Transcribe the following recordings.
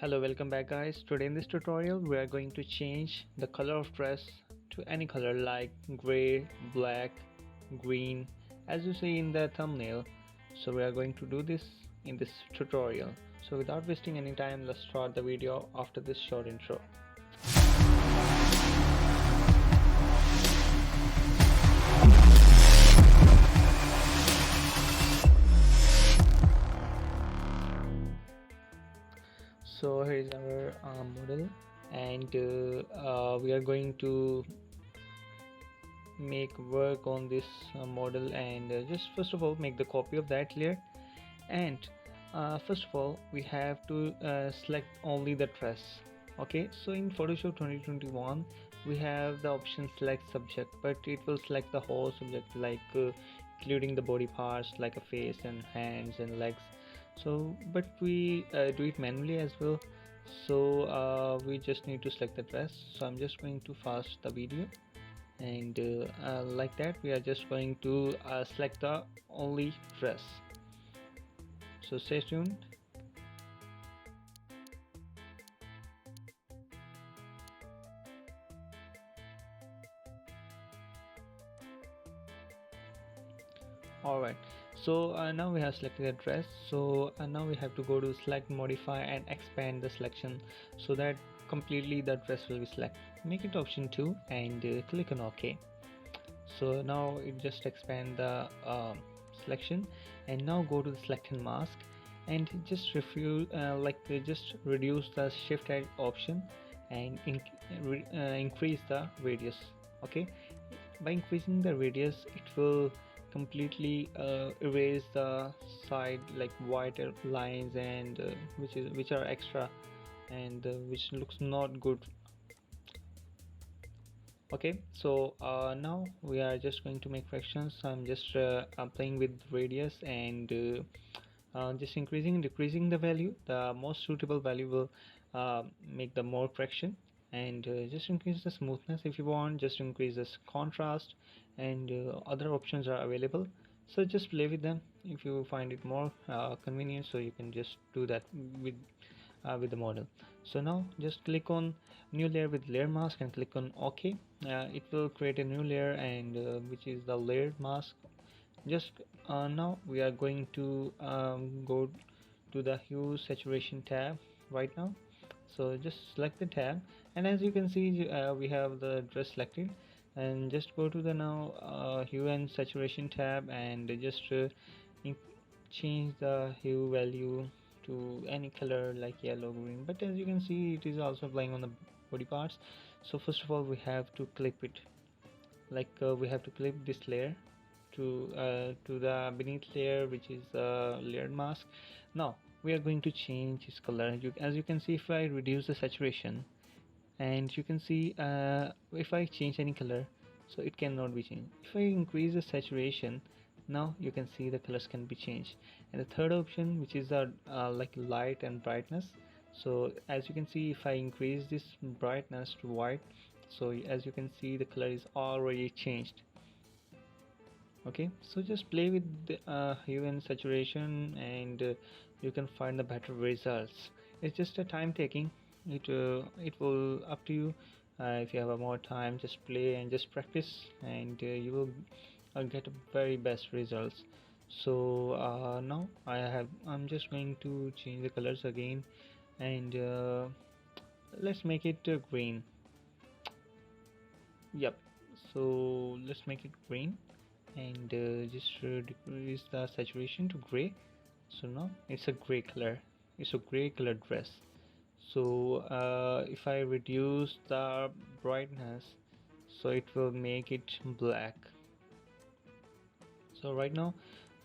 Hello, welcome back guys. Today in this tutorial we are going to change the color of dress to any color like gray, black, green as you see in the thumbnail. So we are going to do this in this tutorial. So without wasting any time, let's start the video after this short intro. So here is our model, and we are going to make work on this model, and just first of all make the copy of that layer. And first of all we have to select only the dress. Okay, so in Photoshop 2021 we have the option select subject, but it will select the whole subject, like including the body parts like a face and hands and legs. So but we do it manually as well. So we just need to select the dress. So I'm just going to fast the video, and like that we are just going to select the only dress. So stay tuned. Alright, so now we have selected the dress. So now we have to go to select, modify and expand the selection so that completely the dress will be selected. Make it option 2 and click on OK. So now it just expand the selection, and now go to the selection mask and just just reduce the shift edge option and increase the radius. Okay, by increasing the radius it will completely erase the side like white lines and which are extra and which looks not good. Okay, so now we are just going to make fractions. I'm just playing with radius and just increasing and decreasing the value. The most suitable value will make the more fraction, and just increase the smoothness if you want, just increase this contrast, and other options are available. So just play with them if you find it more convenient, so you can just do that with the model. So now just click on new layer with layer mask and click on OK. It will create a new layer, and which is the layered mask. Just now we are going to go to the Hue Saturation tab right now. So just select the tab, and as you can see we have the dress selected. And just go to the now Hue and Saturation tab, and just change the hue value to any color like yellow, green, but as you can see it is also applying on the body parts. So first of all we have to clip it, like we have to clip this layer to the beneath layer, which is layered mask. Now we are going to change its color. As you can see, if I reduce the saturation, and you can see if I change any color, so it cannot be changed. If I increase the saturation, now you can see the colors can be changed. And the third option, which is the like light and brightness. So as you can see, if I increase this brightness to white, so as you can see the color is already changed. Okay, so just play with the hue and saturation, and you can find the better results. It's just a time taking. It will up to you. If you have a more time, just play and just practice, and you will get a very best results. So now I'm just going to change the colors again, and let's make it green. Yep, so let's make it green, and just decrease the saturation to gray. So now it's a gray color. It's a gray color dress. So if I reduce the brightness, so it will make it black. So right now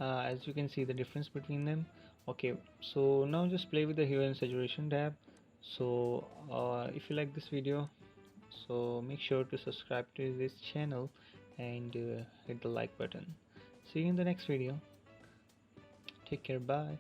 as you can see the difference between them. Okay, so now just play with the hue and saturation tab. So if you like this video, so make sure to subscribe to this channel and hit the like button. See you in the next video. Take care. Bye.